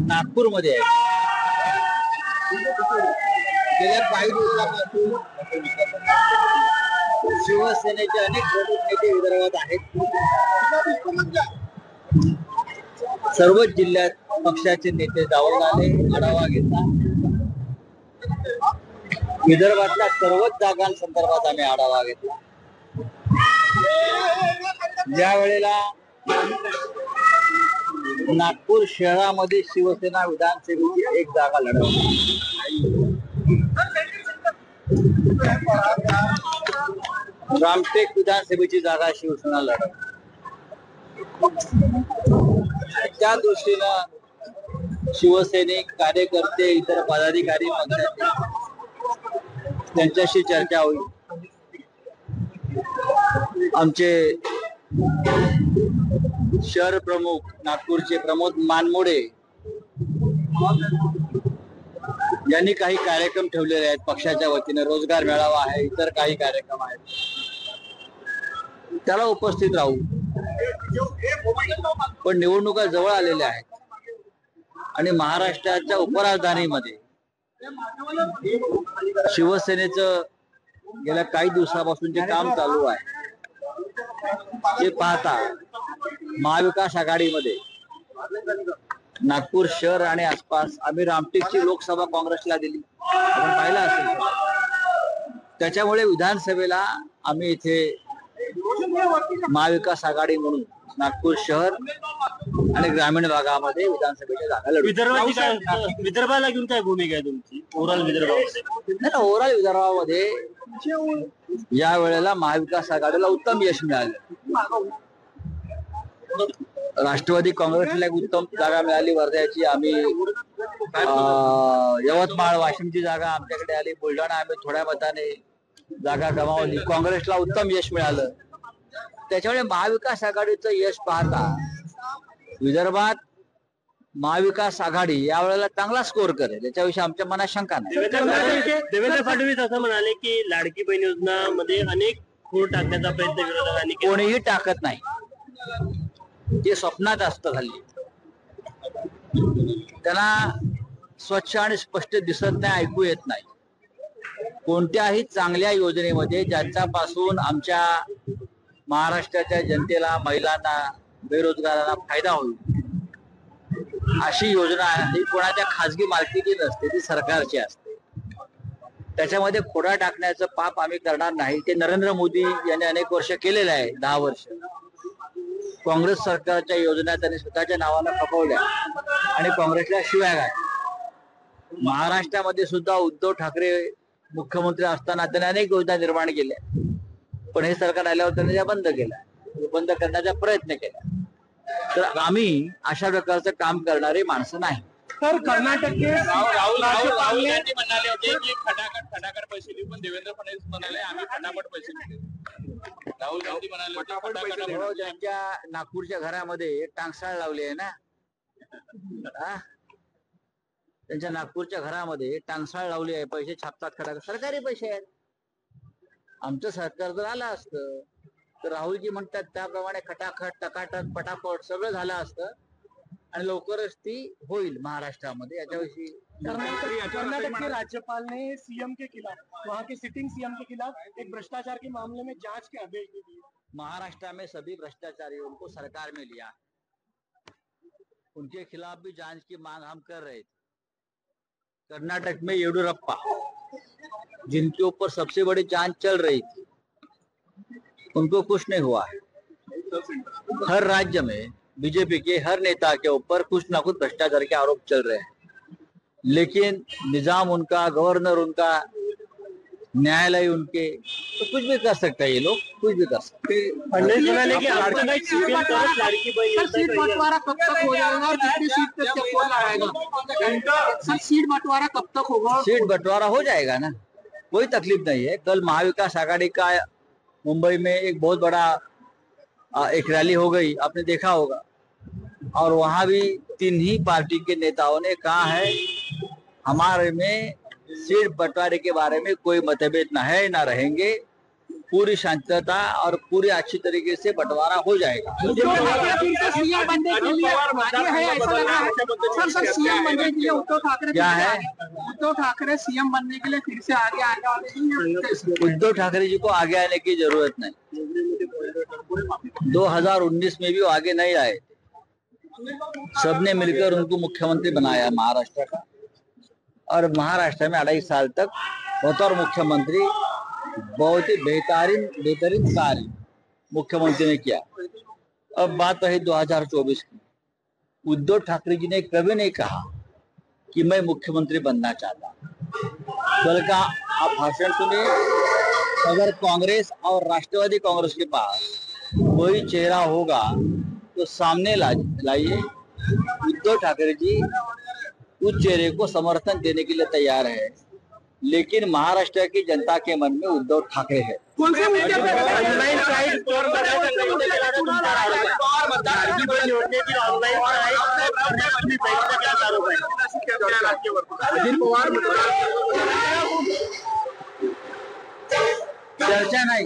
नागपूरमध्ये आहे. गेल्या काही दिवसापासून शिवसेनेचे अनेक प्रमुख नेते विदर्भात आहेत. सर्वच जिल्ह्यात पक्षाचे नेते जाऊन आले, आढावा घेतला. विदर्भातल्या सर्वच जागांसंदर्भात आम्ही आढावा घेतला. ज्या वेळेला नागपूर शहरामध्ये शिवसेना विधानसभेची एक जागा लढवली, रामटेक विधानसभेची जागा शिवसेना लढवली. त्या दृष्टीनं शिवसैनिक कार्यकर्ते इतर पदाधिकारी त्यांच्याशी चर्चा होईल. आमचे शहर प्रमुख नागपूरचे प्रमोद मानमोडे यांनी काही कार्यक्रम ठेवलेले आहेत पक्षाच्या वतीने. रोजगार मेळावा आहे, इतर काही कार्यक्रम आहेत, त्याला उपस्थित राहू. पण निवडणुका जवळ आलेल्या आहेत आणि महाराष्ट्राच्या उपराजधानीमध्ये शिवसेनेचं गेल्या काही दिवसापासून जे काम चालू आहे ते पाहता महाविकास आघाडीमध्ये नागपूर शहर आणि आसपास आम्ही रामटेकची लोकसभा काँग्रेसला दिली, आपण पाहिलं असेल. त्याच्यामुळे विधानसभेला आम्ही इथे महाविकास आघाडी म्हणून नागपूर शहर आणि ग्रामीण भागामध्ये विधानसभेच्या जागा लढवू. विदर्भाला घेऊन काय भूमिका आहे तुमची ओव्हरऑल विदर्भामध्ये? ओव्हरऑल विदर्भामध्ये या वेळेला महाविकास आघाडीला उत्तम यश मिळालं. राष्ट्रवादी काँग्रेसला एक उत्तम जागा मिळाली वर्ध्याची. आम्ही यवतमाळ वाशिमची जागा आमच्याकडे आली. बुलढाणा आम्ही थोड्या मताने जागा गमावली. काँग्रेसला उत्तम यश मिळालं. त्याच्यामुळे महाविकास आघाडीचं यश पाहता विदर्भात महाविकास आघाडी या वेळेला चांगला स्कोर करेल याच्याविषयी आमच्या मनात शंका नाही. देवेंद्र फडणवीस असं म्हणाले की लाडकी बहीण योजना मध्ये अनेक खूण टाकण्याचा प्रयत्न विरोधकांनी केला. कोणीही टाकत नाही, ते स्वप्नात असतं हल्ली. त्यांना स्वच्छ आणि स्पष्ट दिसत नाही, ऐकू येत नाही. कोणत्याही चांगल्या योजनेमध्ये ज्याच्यापासून आमच्या महाराष्ट्राच्या जनतेला, महिलांना, बेरोजगारांना फायदा होईल अशी योजना ही कोणाच्या खाजगी मालकीची नसते, ती सरकारची असते. त्याच्यामध्ये खोडा टाकण्याचं पाप आम्ही करणार नाही. ते नरेंद्र मोदी यांनी अनेक वर्ष केलेलं आहे, 10 वर्ष. काँग्रेस सरकारच्या योजना त्यांनी स्वतःच्या नावानं खपवल्या आणि काँग्रेसला शिव्या घातल्या. महाराष्ट्रामध्ये सुद्धा उद्धव ठाकरे मुख्यमंत्री असताना त्यांनी अनेक योजना निर्माण केल्या, पण हे सरकार आल्यावर त्यांनी त्या बंद केल्या, बंद करण्याचा प्रयत्न केला. तर आम्ही अशा प्रकारचं काम करणारे माणसं नाही. तर कर्नाटकचे राहुल गांधी म्हणाले होते की फटाफट पैसे देऊ, पण देवेंद्र फडणवीस म्हणाले आम्ही फटाफट पैसे देऊ. राहुल गांधी म्हणाले होते त्यांच्या नागपूरच्या घरामध्ये टांगसाळ लावली आहे ना. त्यांच्या नागपूरच्या घरामध्ये टांगसाळ लावली आहे. पैसे छापतात खटाखट, सरकारी पैसे आहेत. आमचं सरकार जर आलं असतं तर राहुलजी म्हणतात त्याप्रमाणे खटाखट, टकाटक, पटापट सगळं झालं असतं आणि लवकरच ती होईल महाराष्ट्रामध्ये. याच्याविषयी कर्नाटक के राज्यपाल ने सीएम के खिलाफ, वहाँ के सिटिंग सीएम के खिलाफ एक भ्रष्टाचार के मामले में जांच के आदेश दे दिए. महाराष्ट्र में सभी भ्रष्टाचारियों को सरकार में लिया, उनके खिलाफ भी जांच की मांग हम कर रहे थे. कर्नाटक में येडियुरप्पा, जिनके ऊपर सबसे बड़ी जांच चल रही थी, उनको कुछ नहीं हुआ है. हर राज्य में बीजेपी के हर नेता के ऊपर कुछ ना कुछ भ्रष्टाचार के आरोप चल रहे हैं, लेकिन निजाम उनका, गवर्नर उनका, न्यायालय उनके, तो कुछ भी कर सकते हैं ये लोग, कुछ भी कर सकते हैं. सीट बंटवारा कब तक हो जाएगा और कितनी सीट पे कौन लड़ाएगा? सर सीट बंटवारा कब तक होगा? सीट बंटवारा हो जाएगा ना, कोई तकलीफ नहीं है. कल महाविकास आघाड़ी का मुंबई में एक बहुत बड़ा एक रैली हो गई, आपने देखा होगा, और वहां भी 3 ही पार्टी के नेताओं ने कहा है हमारे में सीट बंटवारे के बारे में कोई मतभेद ना है, ना रहेंगे. पूरी शांतता और पूरी अच्छी तरीके से बंटवारा हो जाएगा। उद्धव ठाकरे फिर से सीएम बनने के लिए आगे है ऐसा लग रहा है। सर सीएम बनने के लिए उद्धव ठाकरे क्या है? उद्धव ठाकरे सीएम बनने के लिए फिर से आगे आने वाले हैं। उद्धव ठाकरे जी को आगे आने की जरूरत नहीं। 2019 में भी वो आगे नहीं आए, सबने मिलकर उनको मुख्यमंत्री बनाया महाराष्ट्र का, और महाराष्ट्र में 2.5 साल तक बतौर मुख्यमंत्री बहुत ही बेहतरीन कार्य मुख्यमंत्री ने किया। अब बात रही 2024 की। उद्धव ठाकरे जी ने कभी नहीं कहा कि मैं मुख्यमंत्री बनना चाहता। कल का आप भाषण सुनिए, अगर कांग्रेस और राष्ट्रवादी कांग्रेस के पास कोई चेहरा होगा तो सामने लाइए। उद्धव ठाकरे जी उस चेहरे को समर्थन देने के लिए तैयार है, लेकिन महाराष्ट्र की जनता के मन में उद्धव ठाकरे है। कौन से मुद्दे पे ऑनलाइन साइट स्टोर चर्चा नहीं।